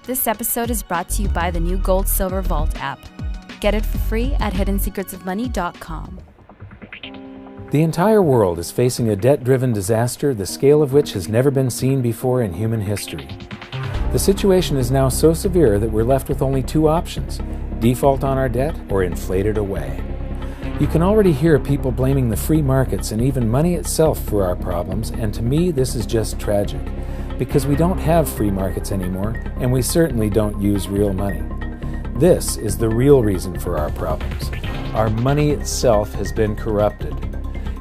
This episode is brought to you by the new Gold Silver Vault app. Get it for free at hiddensecretsofmoney.com. The entire world is facing a debt-driven disaster, the scale of which has never been seen before in human history. The situation is now so severe that we're left with only two options: default on our debt or inflate it away. You can already hear people blaming the free markets and even money itself for our problems, and to me this is just tragic, because we don't have free markets anymore, and we certainly don't use real money. This is the real reason for our problems. Our money itself has been corrupted.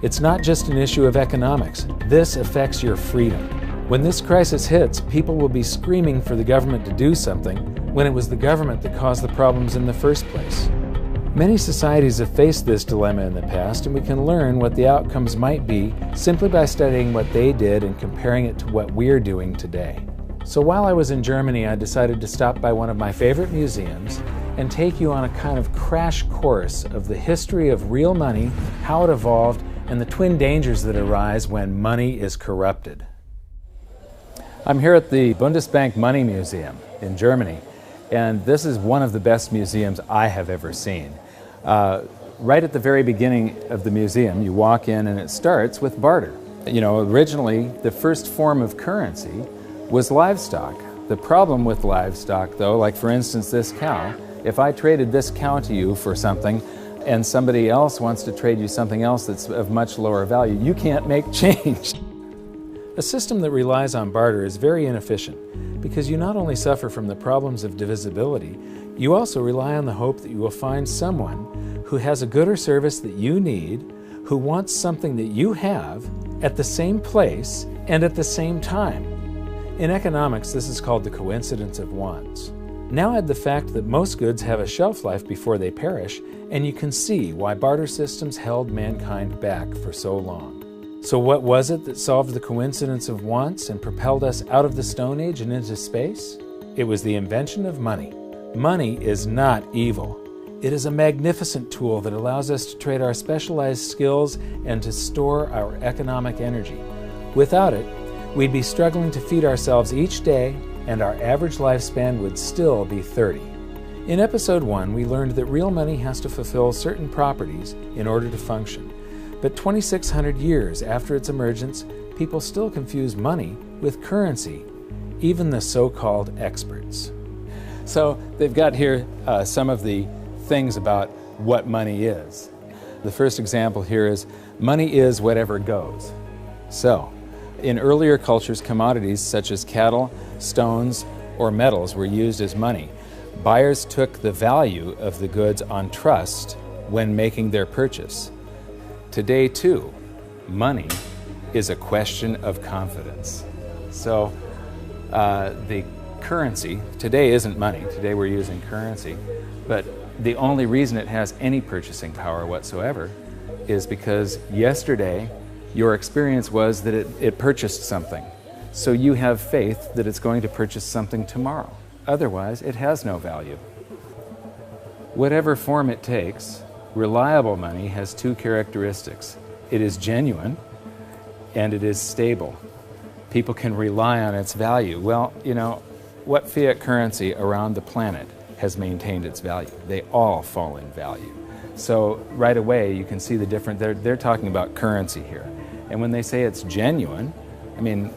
It's not just an issue of economics. This affects your freedom. When this crisis hits, people will be screaming for the government to do something when it was the government that caused the problems in the first place. Many societies have faced this dilemma in the past, and we can learn what the outcomes might be simply by studying what they did and comparing it to what we're doing today. So while I was in Germany, I decided to stop by one of my favorite museums and take you on a kind of crash course of the history of real money, how it evolved, and the twin dangers that arise when money is corrupted. I'm here at the Bundesbank Money Museum in Germany, and this is one of the best museums I have ever seen. Right at the very beginning of the museum, you walk in and it starts with barter. You know, originally the first form of currency was livestock. The problem with livestock, though, like for instance this cow, if I traded this cow to you for something and somebody else wants to trade you something else that's of much lower value, you can't make change. A system that relies on barter is very inefficient because you not only suffer from the problems of divisibility, you also rely on the hope that you will find someone who has a good or service that you need, who wants something that you have at the same place and at the same time. In economics, this is called the coincidence of wants. Now add the fact that most goods have a shelf life before they perish, and you can see why barter systems held mankind back for so long. So what was it that solved the coincidence of wants and propelled us out of the Stone Age and into space? It was the invention of money. Money is not evil. It is a magnificent tool that allows us to trade our specialized skills and to store our economic energy. Without it, we'd be struggling to feed ourselves each day, and our average lifespan would still be 30. In episode 1, we learned that real money has to fulfill certain properties in order to function. But 2,600 years after its emergence, people still confuse money with currency, even the so-called experts. So they've got here some of the things about what money is. The first example here is money is whatever goes. So in earlier cultures, commodities such as cattle, stones, or metals were used as money. Buyers took the value of the goods on trust when making their purchase. Today, too, money is a question of confidence. So the currency, today isn't money. Today we're using currency. But the only reason it has any purchasing power whatsoever is because yesterday your experience was that it purchased something. So you have faith that it's going to purchase something tomorrow. Otherwise, it has no value. Whatever form it takes, reliable money has two characteristics. It is genuine and it is stable. People can rely on its value. Well, you know, what fiat currency around the planet has maintained its value? They all fall in value. So right away you can see the difference. They're talking about currency here. And when they say it's genuine, I mean,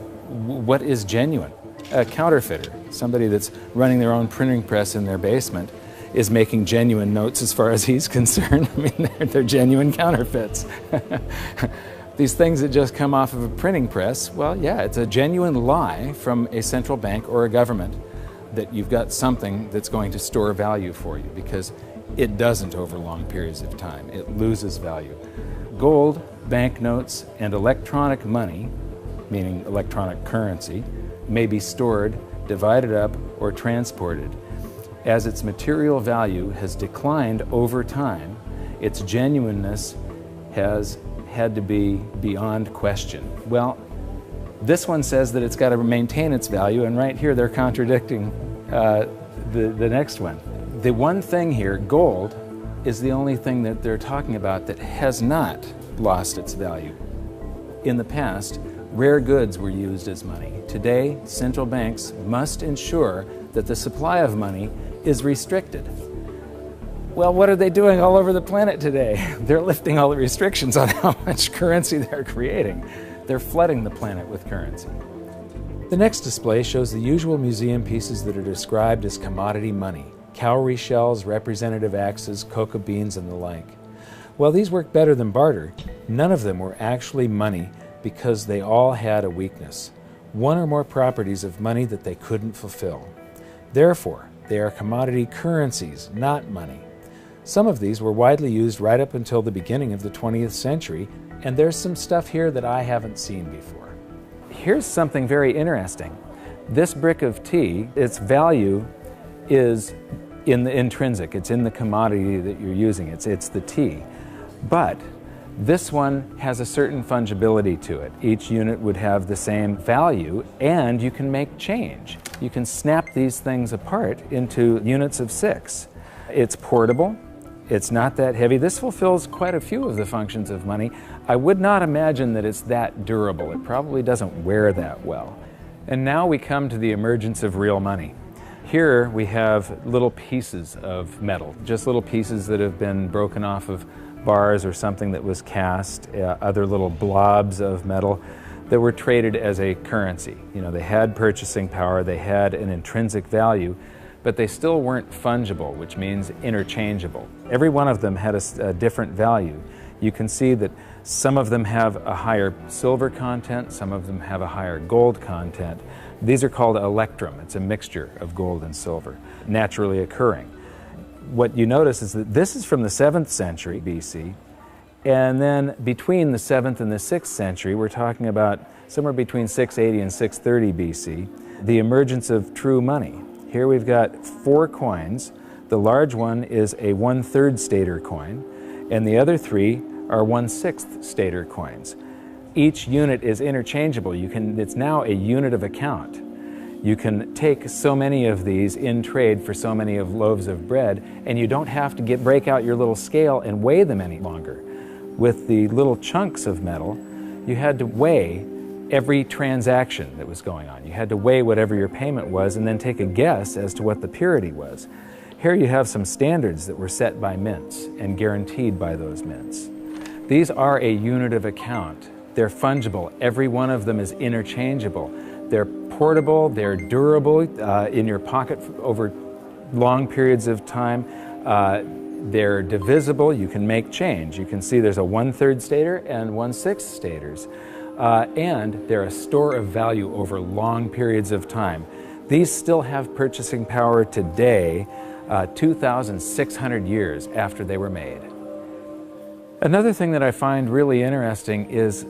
what is genuine? A counterfeiter, somebody that's running their own printing press in their basement, is making genuine notes as far as he's concerned. I mean, they're genuine counterfeits. These things that just come off of a printing press, well, yeah, it's a genuine lie from a central bank or a government that you've got something that's going to store value for you, because it doesn't over long periods of time. It loses value. Gold, banknotes, and electronic money, meaning electronic currency, may be stored, divided up, or transported. As its material value has declined over time, its genuineness has had to be beyond question. Well, this one says that it's got to maintain its value, and right here they're contradicting the next one. The one thing here, gold, is the only thing that they're talking about that has not lost its value. In the past, Rare goods were used as money. Today, central banks must ensure that the supply of money is restricted. Well, what are they doing all over the planet today? They're lifting all the restrictions on how much currency they're creating. They're flooding the planet with currency. The next display shows the usual museum pieces that are described as commodity money: cowrie shells, representative axes, cocoa beans, and the like. While these work better than barter, none of them were actually money because they all had a weakness: one or more properties of money that they couldn't fulfill. Therefore, they are commodity currencies, not money. Some of these were widely used right up until the beginning of the 20th century, and there's some stuff here that I haven't seen before. Here's something very interesting. This brick of tea, its value is in the intrinsic, it's in the commodity that you're using, it's the tea. But this one has a certain fungibility to it. Each unit would have the same value, and you can make change. You can snap these things apart into units of 6. It's portable. It's not that heavy. This fulfills quite a few of the functions of money. I would not imagine that it's that durable. It probably doesn't wear that well. And now we come to the emergence of real money. Here we have little pieces of metal, just little pieces that have been broken off of bars or something that was cast, other little blobs of metal that were traded as a currency. You know, they had purchasing power, they had an intrinsic value, but they still weren't fungible, which means interchangeable. Every one of them had a different value. You can see that some of them have a higher silver content, some of them have a higher gold content. These are called electrum. It's a mixture of gold and silver, naturally occurring. What you notice is that this is from the 7th century BC, and then between the 7th and the 6th century, we're talking about somewhere between 680 and 630 BC, the emergence of true money. Here we've got 4 coins. The large one is a 1/3 stater coin, and the other 3 are 1/6 stater coins. Each unit is interchangeable. It's now a unit of account. You can take so many of these in trade for so many of loaves of bread, and you don't have to break out your little scale and weigh them any longer. With the little chunks of metal, you had to weigh every transaction that was going on. You had to weigh whatever your payment was and then take a guess as to what the purity was. Here you have some standards that were set by mints and guaranteed by those mints. These are a unit of account. They're fungible. Every one of them is interchangeable. They're portable, they're durable in your pocket over long periods of time. They're divisible, you can make change. You can see there's a 1/3 stater and 1/6 staters. And they're a store of value over long periods of time. These still have purchasing power today, 2,600 years after they were made. Another thing that I find really interesting is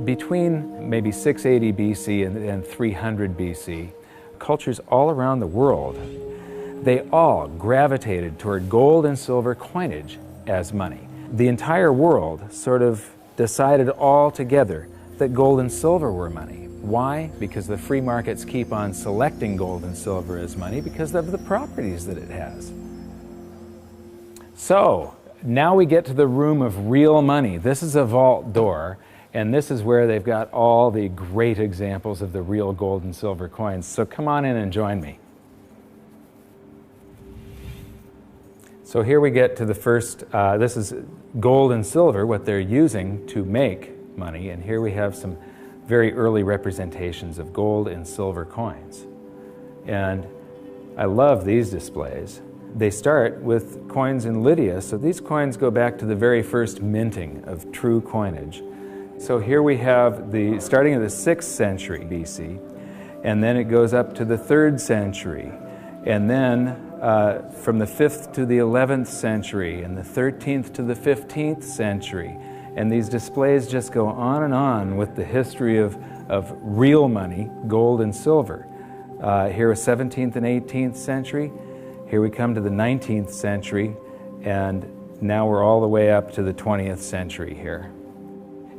between maybe 680 BC and 300 BC, cultures all around the world, they all gravitated toward gold and silver coinage as money. The entire world sort of decided all together that gold and silver were money. Why? Because the free markets keep on selecting gold and silver as money because of the properties that it has. So, now we get to the room of real money. This is a vault door, and this is where they've got all the great examples of the real gold and silver coins. So come on in and join me. So here we get to the first, this is gold and silver, what they're using to make money, and here we have some very early representations of gold and silver coins. And I love these displays. They start with coins in Lydia, so these coins go back to the very first minting of true coinage. So here we have the starting of the 6th century BC, and then it goes up to the 3rd century, and then from the 5th to the 11th century, and the 13th to the 15th century. And these displays just go on with the history of real money, gold and silver. Here is 17th and 18th century. Here we come to the 19th century, and now we're all the way up to the 20th century here.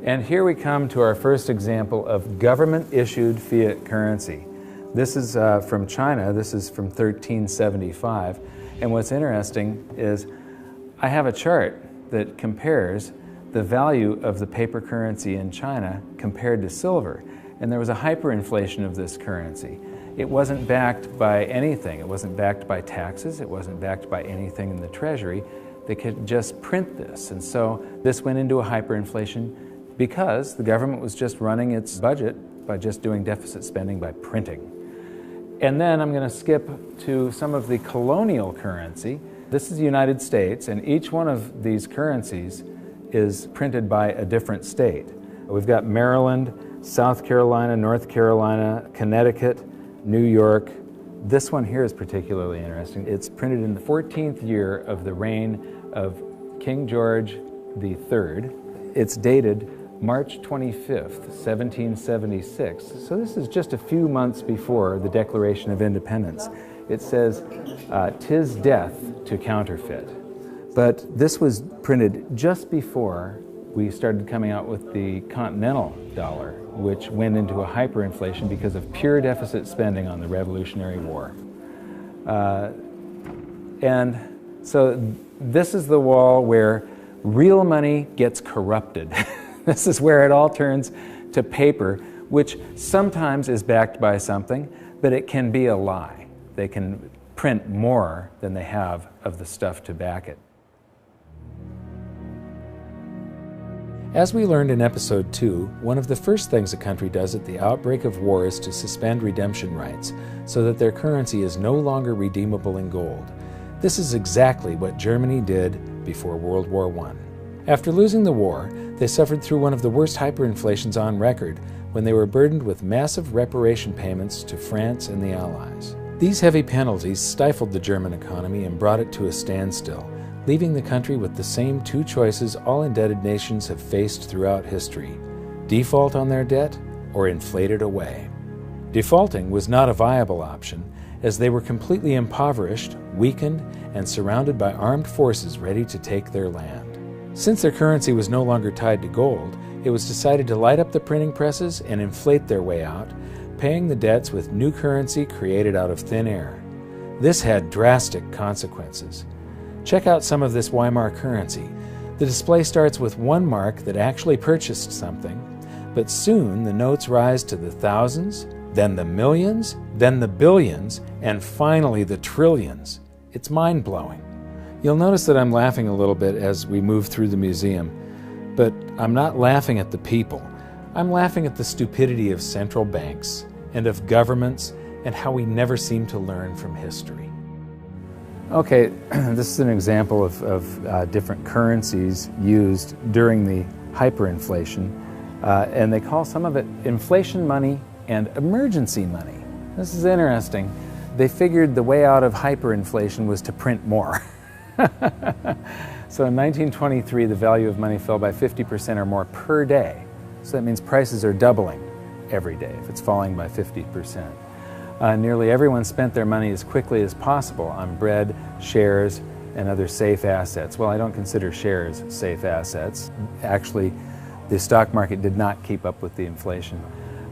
And here we come to our first example of government-issued fiat currency. This is from China. This is from 1375. And what's interesting is I have a chart that compares the value of the paper currency in China compared to silver. and there was a hyperinflation of this currency. It wasn't backed by anything. It wasn't backed by taxes. It wasn't backed by anything in the Treasury. They could just print this. And so this went into a hyperinflation because the government was just running its budget by just doing deficit spending by printing. And then I'm going to skip to some of the colonial currency. This is the United States, and each one of these currencies is printed by a different state. We've got Maryland, South Carolina, North Carolina, Connecticut, New York. This one here is particularly interesting. It's printed in the 14th year of the reign of King George III. It's dated March 25th, 1776. So this is just a few months before the Declaration of Independence. It says, "'Tis death to counterfeit." But this was printed just before we started coming out with the continental dollar, which went into a hyperinflation because of pure deficit spending on the Revolutionary War. And so this is the wall where real money gets corrupted. This is where it all turns to paper, which sometimes is backed by something, but it can be a lie. They can print more than they have of the stuff to back it. As we learned in Episode 2, one of the first things a country does at the outbreak of war is to suspend redemption rights so that their currency is no longer redeemable in gold. This is exactly what Germany did before World War I. After losing the war, they suffered through one of the worst hyperinflations on record when they were burdened with massive reparation payments to France and the Allies. These heavy penalties stifled the German economy and brought it to a standstill, leaving the country with the same two choices all indebted nations have faced throughout history: default on their debt or inflate it away. Defaulting was not a viable option, as they were completely impoverished, weakened, and surrounded by armed forces ready to take their land. Since their currency was no longer tied to gold, it was decided to light up the printing presses and inflate their way out, paying the debts with new currency created out of thin air. This had drastic consequences. Check out some of this Weimar currency. The display starts with one mark that actually purchased something, but soon the notes rise to the thousands, then the millions, then the billions, and finally the trillions. It's mind-blowing. You'll notice that I'm laughing a little bit as we move through the museum, but I'm not laughing at the people. I'm laughing at the stupidity of central banks and of governments and how we never seem to learn from history. Okay, this is an example of different currencies used during the hyperinflation, and they call some of it inflation money and emergency money. This is interesting. They figured the way out of hyperinflation was to print more. So in 1923, the value of money fell by 50% or more per day. So that means prices are doubling every day if it's falling by 50%. Nearly everyone spent their money as quickly as possible on bread, shares, and other safe assets. Well, I don't consider shares safe assets. Actually, the stock market did not keep up with the inflation.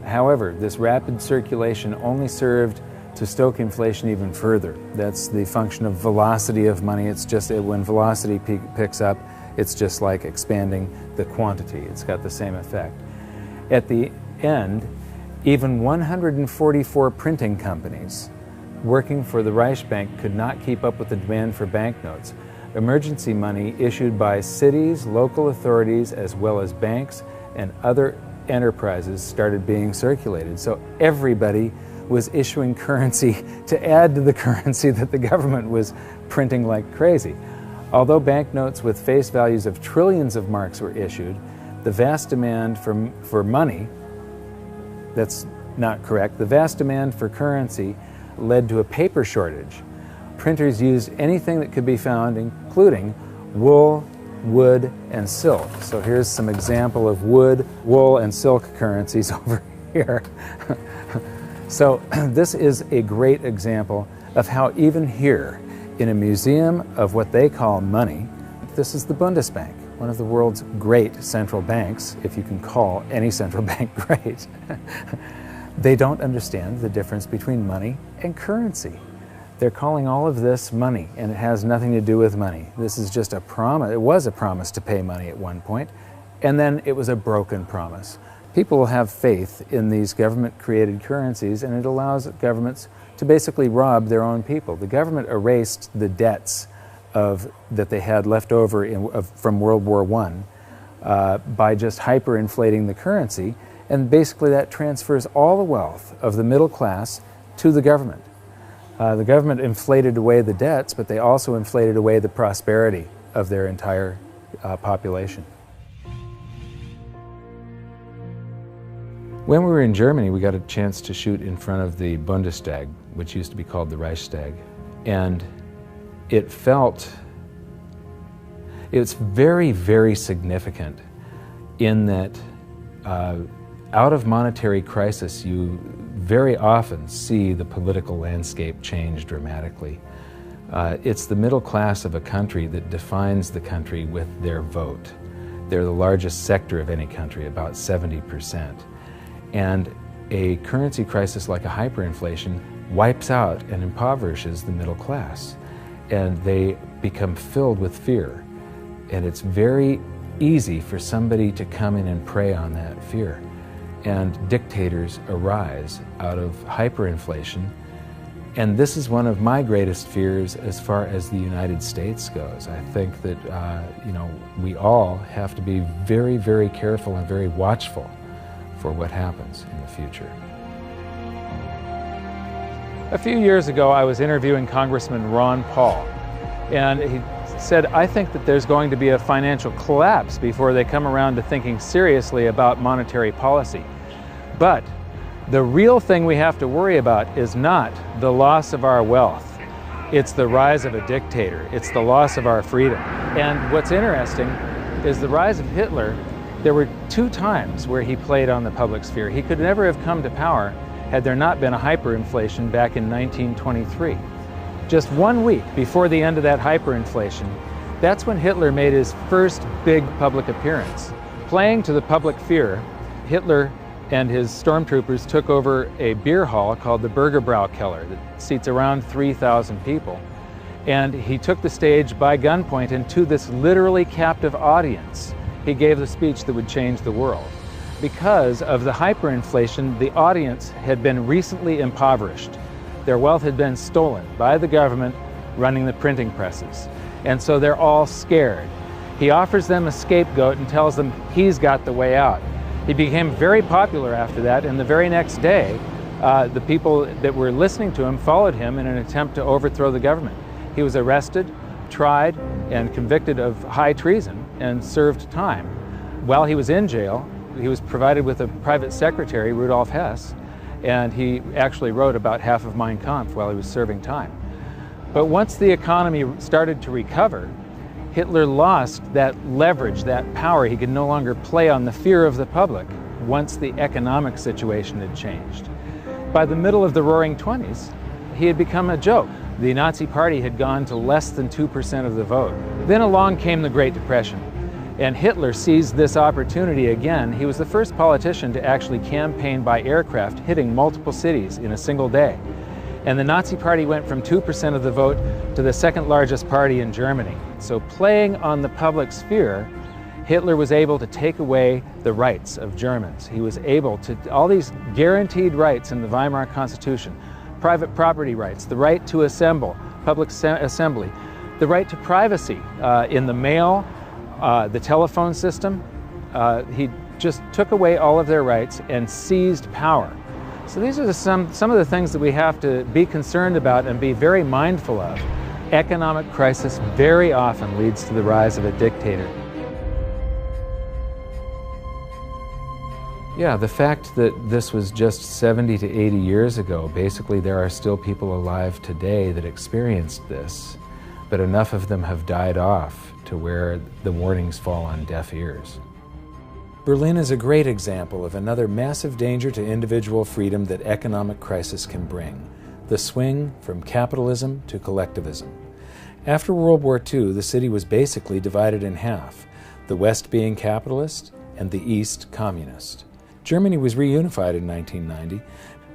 However, this rapid circulation only served to stoke inflation even further. That's the function of velocity of money. It's just when velocity picks up, it's just like expanding the quantity. It's got the same effect. At the end, even 144 printing companies working for the Reichsbank could not keep up with the demand for banknotes. Emergency money issued by cities, local authorities, as well as banks and other enterprises started being circulated. So everybody was issuing currency to add to the currency that the government was printing like crazy. Although banknotes with face values of trillions of marks were issued, the vast demand for money, that's not correct, the vast demand for currency led to a paper shortage. Printers used anything that could be found, including wool, wood, and silk. So here's some example of wood, wool, and silk currencies over here. So this is a great example of how even here, in a museum of what they call money, this is the Bundesbank, one of the world's great central banks, if you can call any central bank great. They don't understand the difference between money and currency. They're calling all of this money, and it has nothing to do with money. This is just a promise. It was a promise to pay money at one point, and then it was a broken promise. People will have faith in these government-created currencies, and it allows governments to basically rob their own people. The government erased the debts that they had left over from World War I by just hyperinflating the currency, and basically that transfers all the wealth of the middle class to the government. The government inflated away the debts, but they also inflated away the prosperity of their entire population. When we were in Germany, we got a chance to shoot in front of the Bundestag, which used to be called the Reichstag, and it's very, very significant in that out of monetary crisis, you very often see the political landscape change dramatically. It's the middle class of a country that defines the country with their vote. They're the largest sector of any country, about 70%. And a currency crisis like a hyperinflation wipes out and impoverishes the middle class. And they become filled with fear. And it's very easy for somebody to come in and prey on that fear. And dictators arise out of hyperinflation. And this is one of my greatest fears as far as the United States goes. I think that we all have to be very, very careful and very watchful for what happens in the future. A few years ago, I was interviewing Congressman Ron Paul, and he said, I think that there's going to be a financial collapse before they come around to thinking seriously about monetary policy. But the real thing we have to worry about is not the loss of our wealth. It's the rise of a dictator. It's the loss of our freedom. And what's interesting is the rise of Hitler. There were 2 times where he played on the public sphere. He could never have come to power had there not been a hyperinflation back in 1923. Just 1 week before the end of that hyperinflation, that's when Hitler made his first big public appearance. Playing to the public fear, Hitler and his stormtroopers took over a beer hall called the Bürgerbrau Keller that seats around 3,000 people. And he took the stage by gunpoint, and to this literally captive audience, he gave the speech that would change the world. Because of the hyperinflation, the audience had been recently impoverished. Their wealth had been stolen by the government running the printing presses. And so they're all scared. He offers them a scapegoat and tells them he's got the way out. He became very popular after that, and the very next day, the people that were listening to him followed him in an attempt to overthrow the government. He was arrested, tried, and convicted of high treason and served time. While he was in jail, he was provided with a private secretary, Rudolf Hess, and he actually wrote about half of Mein Kampf while he was serving time. But once the economy started to recover, Hitler lost that leverage, that power. He could no longer play on the fear of the public once the economic situation had changed. By the middle of the Roaring '20s, he had become a joke. The Nazi Party had gone to less than 2% of the vote. Then along came the Great Depression, and Hitler seized this opportunity again. He was the first politician to actually campaign by aircraft, hitting multiple cities in a single day. And the Nazi Party went from 2% of the vote to the second largest party in Germany. So playing on the public sphere, Hitler was able to take away the rights of Germans. He was able to, all these guaranteed rights in the Weimar Constitution, private property rights, the right to assemble, public assembly, the right to privacy in the mail, the telephone system. He just took away all of their rights and seized power. So these are some of the things that we have to be concerned about and be very mindful of. Economic crisis very often leads to the rise of a dictator. Yeah, the fact that this was just 70 to 80 years ago, basically there are still people alive today that experienced this, but enough of them have died off to where the warnings fall on deaf ears. Berlin is a great example of another massive danger to individual freedom that economic crisis can bring, the swing from capitalism to collectivism. After World War II, the city was basically divided in half, the West being capitalist and the East communist. Germany was reunified in 1990,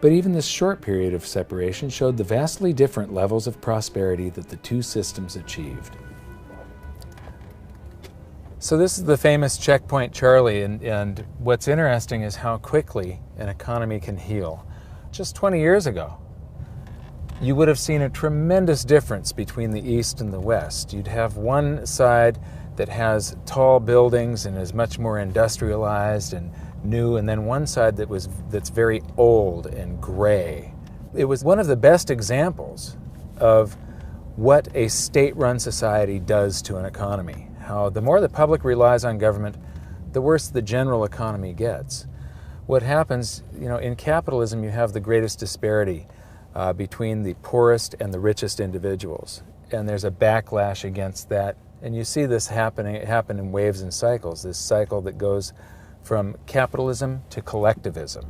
but even this short period of separation showed the vastly different levels of prosperity that the two systems achieved. So this is the famous Checkpoint Charlie, and what's interesting is how quickly an economy can heal. Just 20 years ago, you would have seen a tremendous difference between the East and the West. You'd have one side that has tall buildings and is much more industrialized and new, and then one side that's very old and gray. It was one of the best examples of what a state-run society does to an economy. How the more the public relies on government, the worse the general economy gets. What happens, in capitalism, you have the greatest disparity between the poorest and the richest individuals. And there's a backlash against that. And you see this happen in waves and cycles, this cycle that goes from capitalism to collectivism.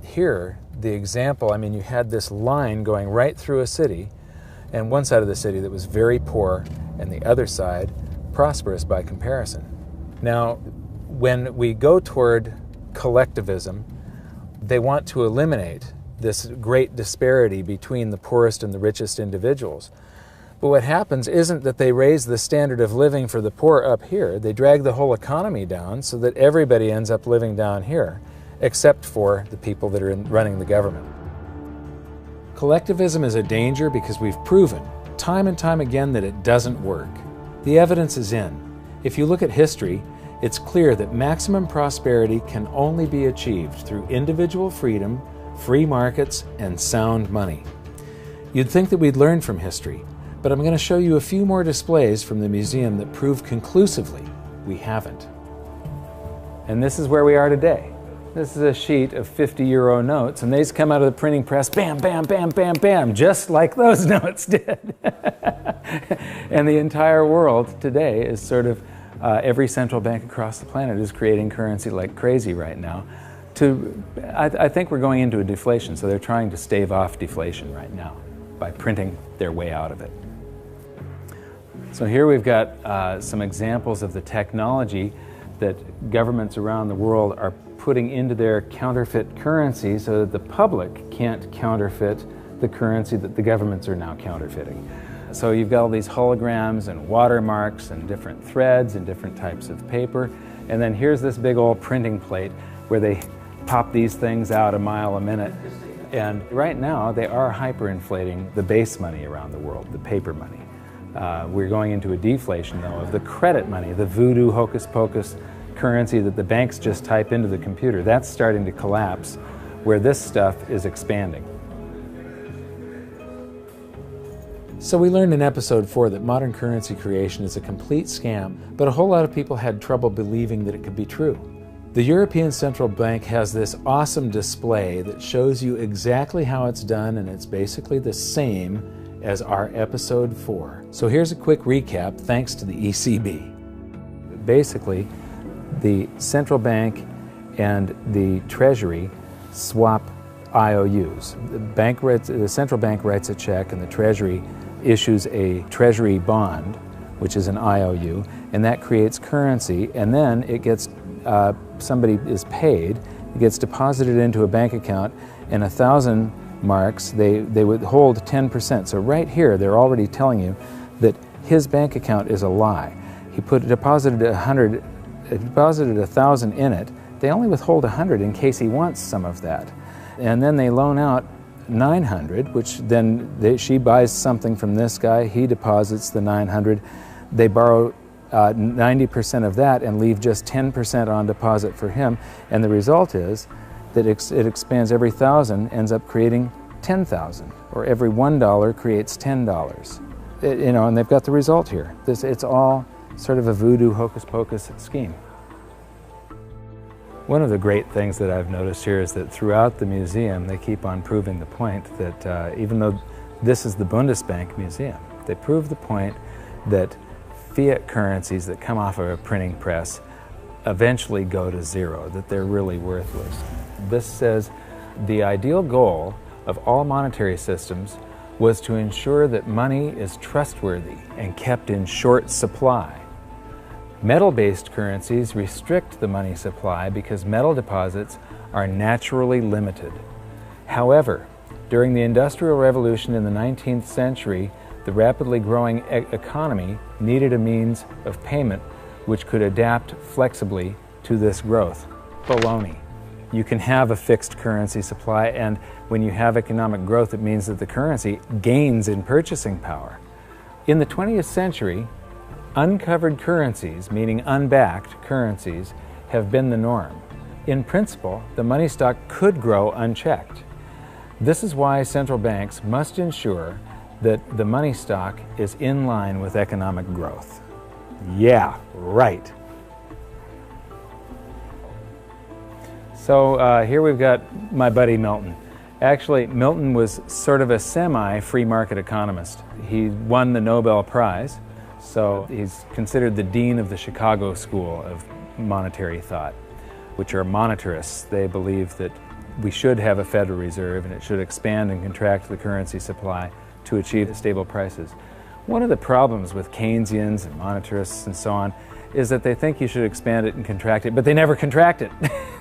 Here, the example, you had this line going right through a city, and one side of the city that was very poor, and the other side prosperous by comparison. Now, when we go toward collectivism, they want to eliminate this great disparity between the poorest and the richest individuals. But what happens isn't that they raise the standard of living for the poor up here. They drag the whole economy down so that everybody ends up living down here, except for the people that are running the government. Collectivism is a danger because we've proven time and time again that it doesn't work. The evidence is in. If you look at history, it's clear that maximum prosperity can only be achieved through individual freedom, free markets, and sound money. You'd think that we'd learn from history, but I'm going to show you a few more displays from the museum that prove conclusively we haven't. And this is where we are today. This is a sheet of 50-euro notes, and these come out of the printing press, bam, bam, bam, bam, bam, just like those notes did. And the entire world today is sort of, every central bank across the planet is creating currency like crazy right now. I think we're going into a deflation, so they're trying to stave off deflation right now by printing their way out of it. So here we've got some examples of the technology that governments around the world are putting into their counterfeit currency so that the public can't counterfeit the currency that the governments are now counterfeiting. So you've got all these holograms and watermarks and different threads and different types of paper. And then here's this big old printing plate where they pop these things out a mile a minute. And right now they are hyperinflating the base money around the world, the paper money. We're going into a deflation, though, of the credit money, the voodoo hocus-pocus currency that the banks just type into the computer. That's starting to collapse, where this stuff is expanding. So we learned in episode 4 that modern currency creation is a complete scam, but a whole lot of people had trouble believing that it could be true. The European Central Bank has this awesome display that shows you exactly how it's done, and it's basically the same as our episode 4. So here's a quick recap thanks to the ECB. Basically, the central bank and the Treasury swap IOUs. The central bank writes a check and the Treasury issues a Treasury bond, which is an IOU, and that creates currency, and then it gets, somebody is paid, it gets deposited into a bank account, and 1,000 marks, they withhold 10%. So right here, they're already telling you that his bank account is a lie. He deposited 1,000 in it. They only withhold 100 in case he wants some of that. And then they loan out 900, which then she buys something from this guy, he deposits the 900. They borrow 90% of that and leave just 10% on deposit for him. And the result is that it expands. Every 1,000 ends up creating 10,000, or every $1 creates $10. And they've got the result here. It's all sort of a voodoo hocus-pocus scheme. One of the great things that I've noticed here is that throughout the museum they keep on proving the point that even though this is the Bundesbank Museum, they prove the point that fiat currencies that come off of a printing press eventually go to zero, that they're really worthless. This says the ideal goal of all monetary systems was to ensure that money is trustworthy and kept in short supply. Metal-based currencies restrict the money supply because metal deposits are naturally limited. However, during the Industrial Revolution in the 19th century, the rapidly growing economy needed a means of payment which could adapt flexibly to this growth. Baloney. You can have a fixed currency supply, and when you have economic growth, it means that the currency gains in purchasing power. In the 20th century, uncovered currencies, meaning unbacked currencies, have been the norm. In principle, the money stock could grow unchecked. This is why central banks must ensure that the money stock is in line with economic growth. Yeah, right. So here we've got my buddy Milton. Actually, Milton was sort of a semi-free market economist. He won the Nobel Prize, so he's considered the dean of the Chicago School of Monetary Thought, which are monetarists. They believe that we should have a Federal Reserve and it should expand and contract the currency supply to achieve stable prices. One of the problems with Keynesians and monetarists and so on is that they think you should expand it and contract it, but they never contract it.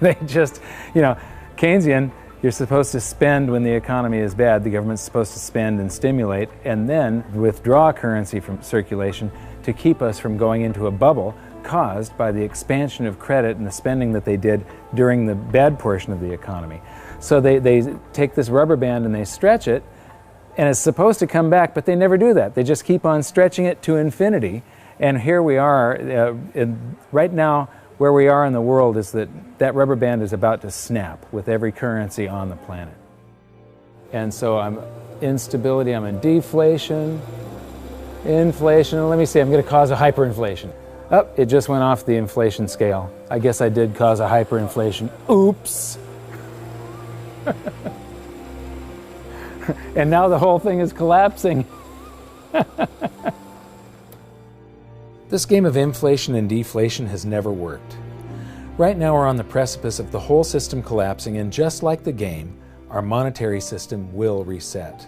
They just, Keynesian, you're supposed to spend when the economy is bad, the government's supposed to spend and stimulate, and then withdraw currency from circulation to keep us from going into a bubble caused by the expansion of credit and the spending that they did during the bad portion of the economy. So they take this rubber band and they stretch it, and it's supposed to come back, but they never do that. They just keep on stretching it to infinity. And here we are, right now, where we are in the world is that rubber band is about to snap with every currency on the planet. And so I'm instability, I'm in deflation, inflation. Let me see, I'm going to cause a hyperinflation. Oh, it just went off the inflation scale. I guess I did cause a hyperinflation. Oops. And now the whole thing is collapsing. This game of inflation and deflation has never worked. Right now we're on the precipice of the whole system collapsing, and just like the game, our monetary system will reset.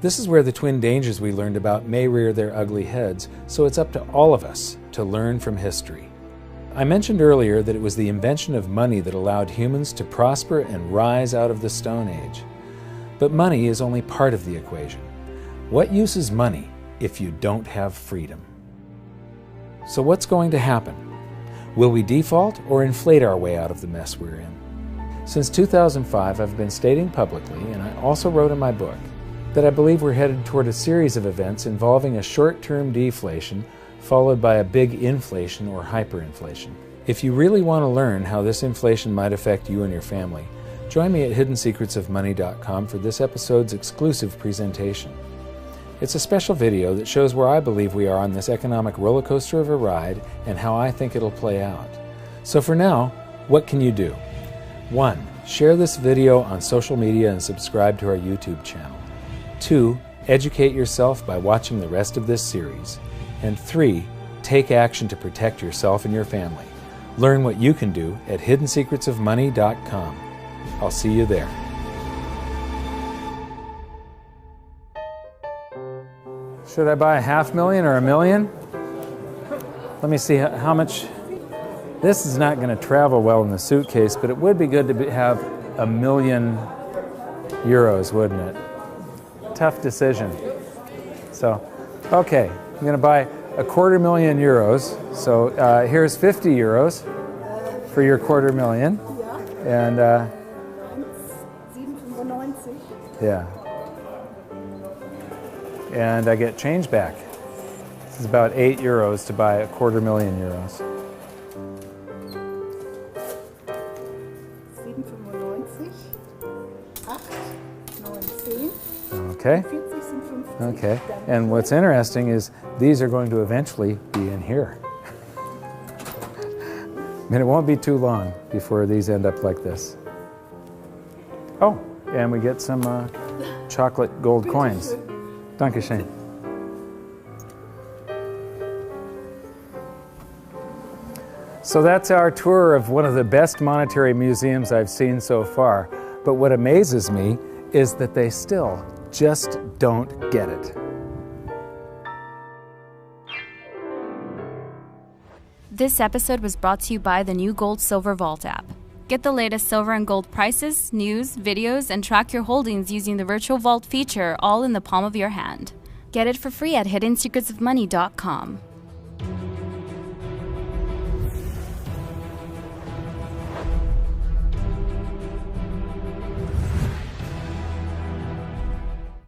This is where the twin dangers we learned about may rear their ugly heads, so it's up to all of us to learn from history. I mentioned earlier that it was the invention of money that allowed humans to prosper and rise out of the Stone Age. But money is only part of the equation. What use is money if you don't have freedom? So what's going to happen? Will we default or inflate our way out of the mess we're in? Since 2005, I've been stating publicly, and I also wrote in my book, that I believe we're headed toward a series of events involving a short-term deflation followed by a big inflation or hyperinflation. If you really want to learn how this inflation might affect you and your family, join me at hiddensecretsofmoney.com for this episode's exclusive presentation. It's a special video that shows where I believe we are on this economic roller coaster of a ride and how I think it'll play out. So for now, what can you do? 1. Share this video on social media and subscribe to our YouTube channel. 2. Educate yourself by watching the rest of this series. And 3. Take action to protect yourself and your family. Learn what you can do at hiddensecretsofmoney.com. I'll see you there. Should I buy $500,000 or $1 million? Let me see how much. This is not going to travel well in the suitcase, but it would be good to have €1 million, wouldn't it? Tough decision. So, okay, I'm going to buy €250,000. So here's €50 for your €250,000. And yeah. And I get change back. This is about €8 to buy €250,000. Okay. Okay. And what's interesting is these are going to eventually be in here. And it won't be too long before these end up like this. Oh, and we get some chocolate gold coins. Dankeschön. So that's our tour of one of the best monetary museums I've seen so far. But what amazes me is that they still just don't get it. This episode was brought to you by the new Gold Silver Vault app. Get the latest silver and gold prices, news, videos, and track your holdings using the virtual vault feature all in the palm of your hand. Get it for free at hiddensecretsofmoney.com.